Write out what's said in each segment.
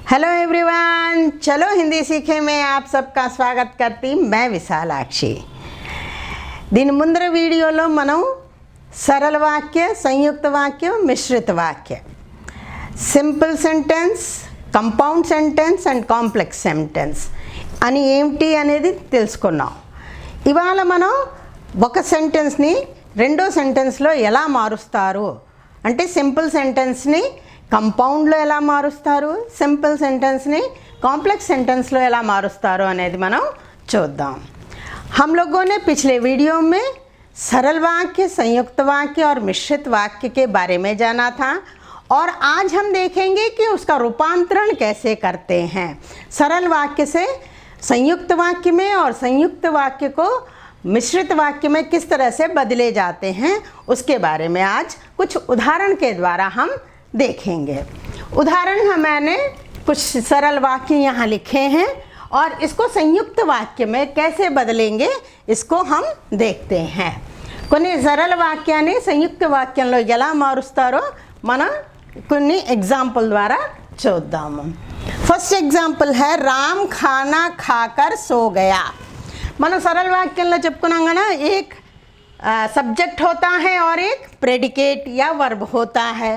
Hello everyone, चलो हिंदी सीखे में आप सबका स्वागत करती मैं విశాలాక్షి। దీని ముందర వీడియోలో మనం సరళ వాక్య, సంయుక్త వాక్యం, మిశ్రిత వాక్య, simple sentence, compound sentence and complex sentence అని ఏమిటి అనేది తెలుసుకున్నాం। ఇవాళ మనం ఒక సెంటెన్స్ని రెండో సెంటెన్స్లో ఎలా మారుస్తారు అంటే సింపుల్ సెంటెన్స్ని कंपाउंड ఎలా మారుస్తారు, సింపుల్ సెంటెన్స్ని కాంప్లెక్స్ సెంటెన్స్లో ఎలా మారుస్తారు అనేది మనం చూద్దాం। हम लोगों ने पिछले वीडियो में सरल वाक्य, संयुक्त वाक्य और मिश्रित वाक्य के बारे में जाना था और आज हम देखेंगे कि उसका रूपांतरण कैसे करते हैं। सरल वाक्य से संयुक्त वाक्य में और संयुक्त वाक्य को मिश्रित वाक्य में किस तरह से बदले जाते हैं उसके बारे में आज कुछ उदाहरण के द्वारा हम देखेंगे। उदाहरण मैंने कुछ सरल वाक्य यहाँ लिखे हैं और इसको संयुक्त वाक्य में कैसे बदलेंगे इसको हम देखते हैं। కొన్ని సరళ వాక్యాన్ని సంయుక్త వాక్యంలో ఎలా మారుస్తారో మనం కొన్ని ఎగ్జాంపుల్ ద్వారా చూద్దాము। ఫస్ట్ ఎగ్జాంపుల్ है राम खाना खाकर सो गया। మనం సరళ వాక్యంలో చెప్పుకున్నాం కదా, एक सब्जेक्ट होता है और एक प्रेडिकेट या वर्ब होता है।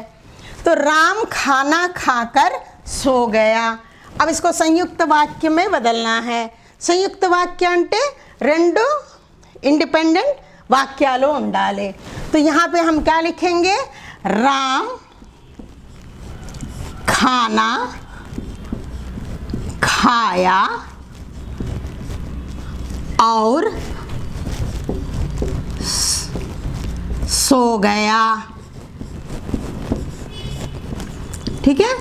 तो राम खाना खाकर सो गया। अब इसको संयुक्त वाक्य में बदलना है। संयुक्त वाक्य అంటే రెండు इंडिपेंडेंट वाक्याలు ఉండాలి। तो यहाँ पे हम क्या लिखेंगे, राम खाना खाया और सो गया। ठीक है,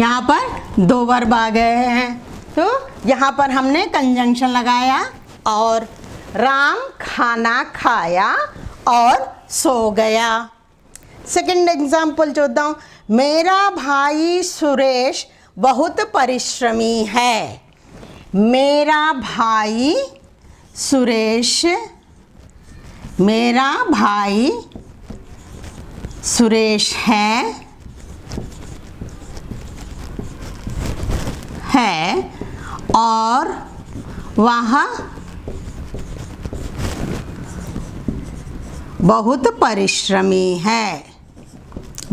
यहाँ पर दो वर्ब आ गए हैं। तो यहाँ पर हमने कंजंक्शन लगाया और राम खाना खाया और सो गया। सेकंड एग्जाम्पल चौथा, मेरा भाई सुरेश बहुत परिश्रमी है। मेरा भाई सुरेश, मेरा भाई सुरेश है और वह बहुत परिश्रमी है।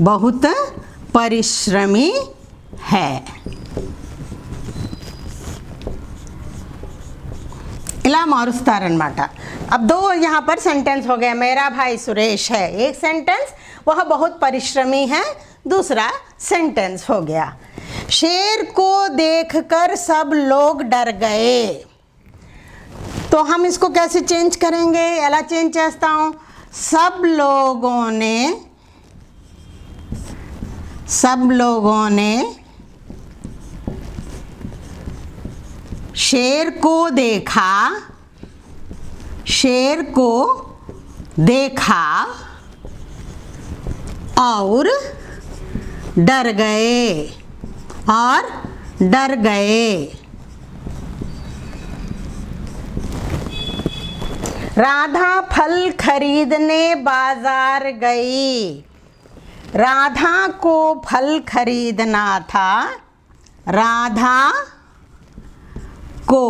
बहुत परिश्रमी है। ఇలా మారుస్తారన్నమాట। अब दो यहाँ पर सेंटेंस हो गया, मेरा भाई सुरेश है एक सेंटेंस, वह बहुत परिश्रमी है दूसरा सेंटेंस हो गया। शेर को देखकर सब लोग डर गए। तो हम इसको कैसे चेंज करेंगे, ఎలా चेंज చేస్తా हूँ, सब लोगों ने शेर को देखा, शेर को देखा और डर गए, और डर गए। राधा फल खरीदने बाजार गई। राधा को फल खरीदना था। राधा को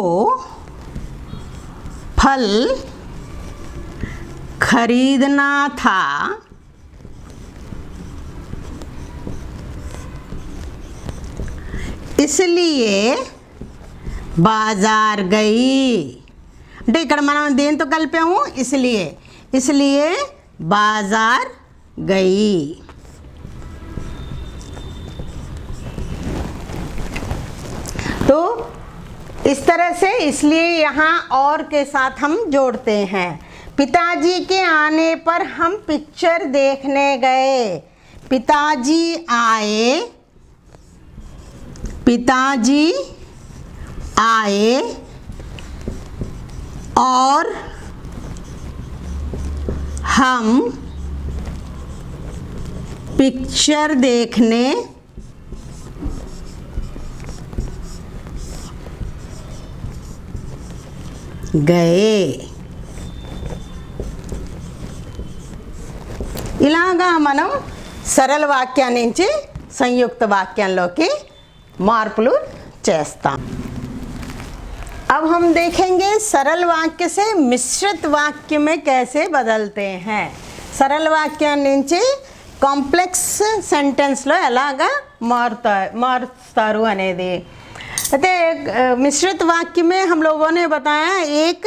फल खरीदना था इसलिए बाजार गई। అంటే ఇక్కడ మనం దేంతో కలిపాము, इसलिए बाजार गई। तो इस तरह से इसलिए यहाँ और के साथ हम जोड़ते हैं। पिताजी के आने पर हम पिक्चर देखने गए। पिताजी आए, पिताजी आए और हम पिक्चर देखने गए। ఇలాగా మనం సరళ వాక్యాన్ని నుంచి సంయుక్త వాక్యంలోకి మార్పులు చేస్తాం. अब हम देखेंगे सरल वाक्य से मिश्रित वाक्य में कैसे बदलते हैं. सरल వాక్యం నుంచి కాంప్లెక్స్ సెంటెన్స్లో ఎలాగా మారుస్తారు అనేది. అయితే मिश्रित वाक्य में हम लोगों ने बताया एक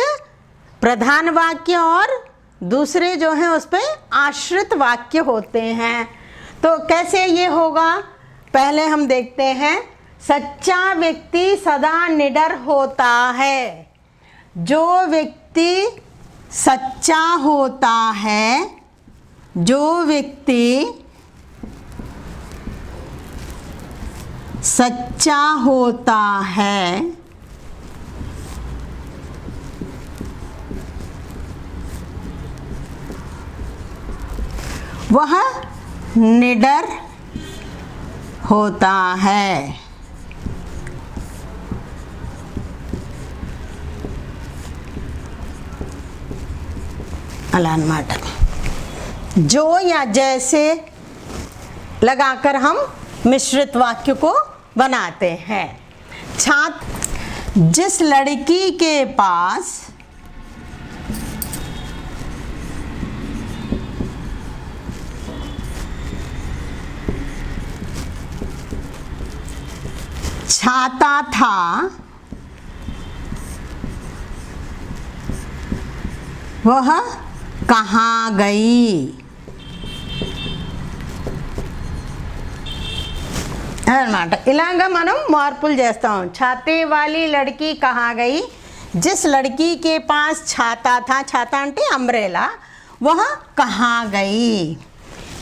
प्रधान वाक्य और दूसरे जो हैं उस पर आश्रित वाक्य होते हैं. तो कैसे ये होगा, पहले हम देखते हैं. सच्चा व्यक्ति सदा निडर होता है. जो व्यक्ति सच्चा होता है, जो व्यक्ति सच्चा होता है वह निडर होता है. అలా అన్నమాట. जो या जैसे लगाकर हम मिश्रित वाक्य को बनाते हैं. छात्र जिस लड़की के पास छाता था वह कहाँ गई. అన్నమాట. ఇలాగా మనం మార్పులు చేస్తాం. छाते वाली लड़की कहाँ गई. जिस लड़की के पास छाता था, छाता అంటే अम्ब्रेला, वह कहाँ गई.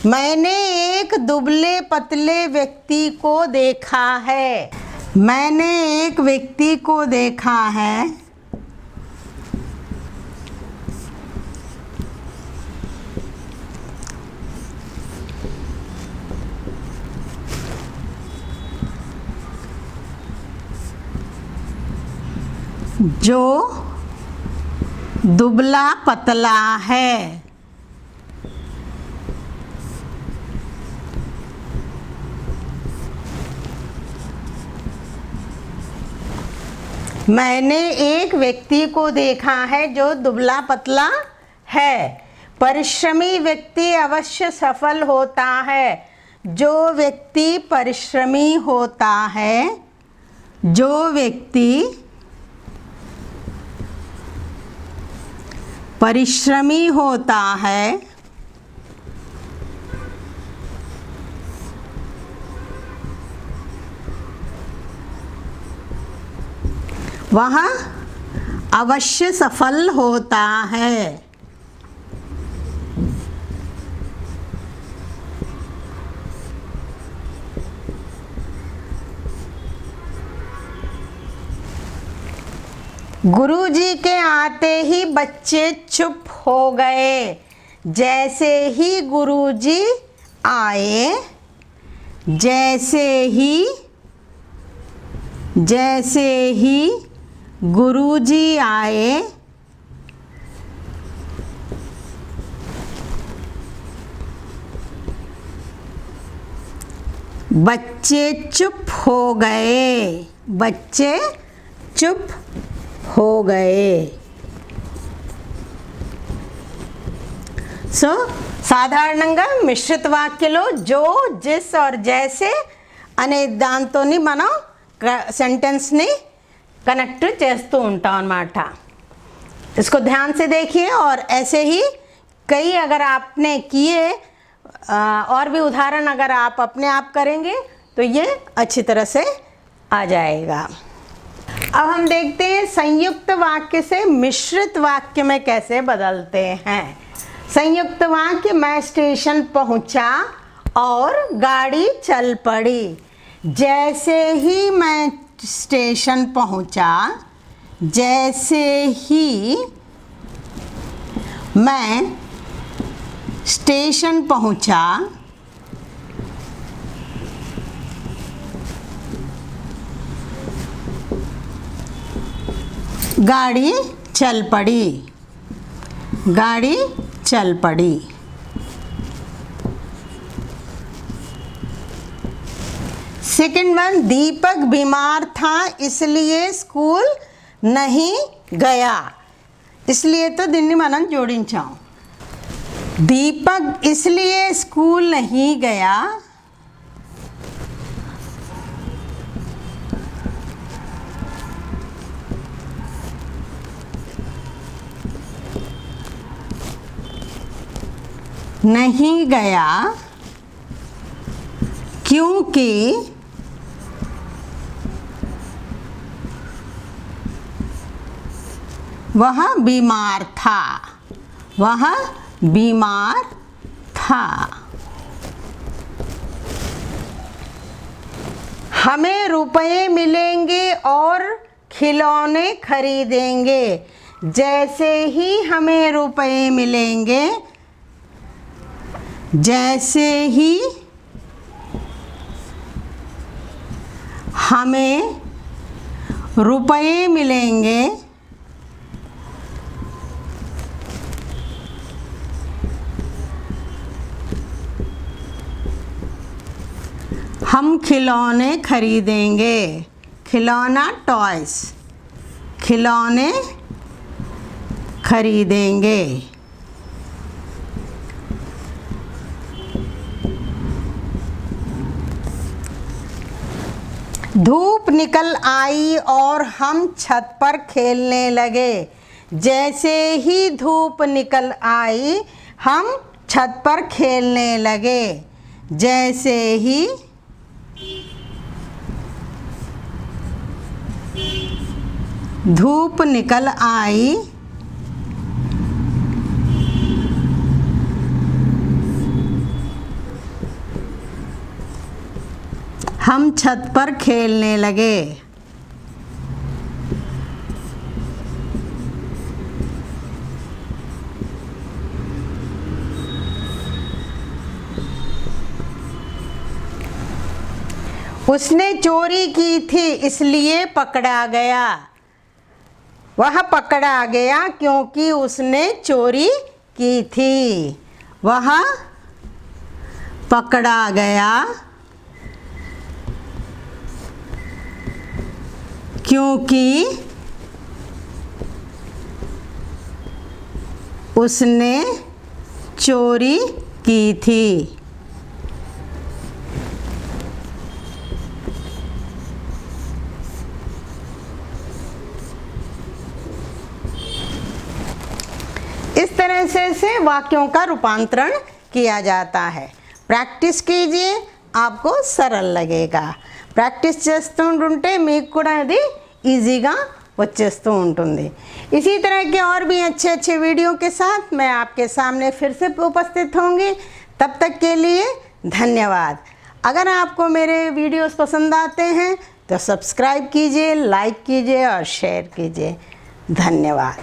मैंने एक दुबले पतले व्यक्ति को देखा है. मैंने एक व्यक्ति को देखा है जो दुबला पतला है. मैंने एक व्यक्ति को देखा है जो दुबला पतला है. परिश्रमी व्यक्ति अवश्य सफल होता है. जो व्यक्ति परिश्रमी होता है, जो व्यक्ति परिश्रमी होता है वह अवश्य सफल होता है. गुरुजी के आते ही बच्चे चुप हो गए. जैसे ही गुरुजी आए, जैसे ही गुरुजी आए, बच्चे चुप हो गए. बच्चे चुप हो गए. సో సాధారణంగా మిశ్రిత వాక్యలో జో, జిస్ और जैसे అనే దాంతోని మనం సెంటెన్స్ని कनेक्ट చేస్తూ ఉంటాం అన్నమాట. इसको ध्यान से देखिए और ऐसे ही कई अगर आपने किए और भी उदाहरण अगर आप अपने आप करेंगे तो ये अच्छी तरह से आ जाएगा. अब हम देखते हैं संयुक्त वाक्य से मिश्रित वाक्य में कैसे बदलते हैं. संयुक्त वाक्य मैं स्टेशन पहुंचा और गाड़ी चल पड़ी. जैसे ही मैं स्टेशन पहुंचा, जैसे ही मैं स्टेशन पहुंचा, गाड़ी चल पड़ी. गाड़ी चल पड़ी. सेकंड वन, दीपक बीमार था इसलिए स्कूल नहीं गया. इसलिए तो దీన్ని మనం జోడించాం. दीपक इसलिए स्कूल नहीं गया क्योंकि वह बीमार था. हमें रुपए मिलेंगे और खिलौने खरीदेंगे. जैसे ही हमें रुपए मिलेंगे, जैसे ही हमें रुपए मिलेंगे, हम खिलौने खरीदेंगे. खिलौना टॉयस, खिलौने खरीदेंगे. धूप निकल आई और हम छत पर खेलने लगे. जैसे ही धूप निकल आई हम छत पर खेलने लगे. जैसे ही धूप निकल आई हम छत पर खेलने लगे. उसने चोरी की थी इसलिए पकड़ा गया. वह पकड़ा गया क्योंकि उसने चोरी की थी. वह पकड़ा गया क्योंकि उसने चोरी की थी. इस तरह से वाक्यों का रूपांतरण किया जाता है. प्रैक्टिस कीजिए, आपको सरल लगेगा. ప్రాక్టీస్ చేస్తుంటే మీకు కూడా అది ఈజీగా వచ్చేస్తూ ఉంటుంది. इसी तरह के और भी अच्छे अच्छे वीडियो के साथ मैं आपके सामने फिर से उपस्थित होंगी. तब तक के लिए धन्यवाद. अगर आपको मेरे वीडियोस पसंद आते हैं तो सब्सक्राइब कीजिए, लाइक कीजिए और शेयर कीजिए. धन्यवाद.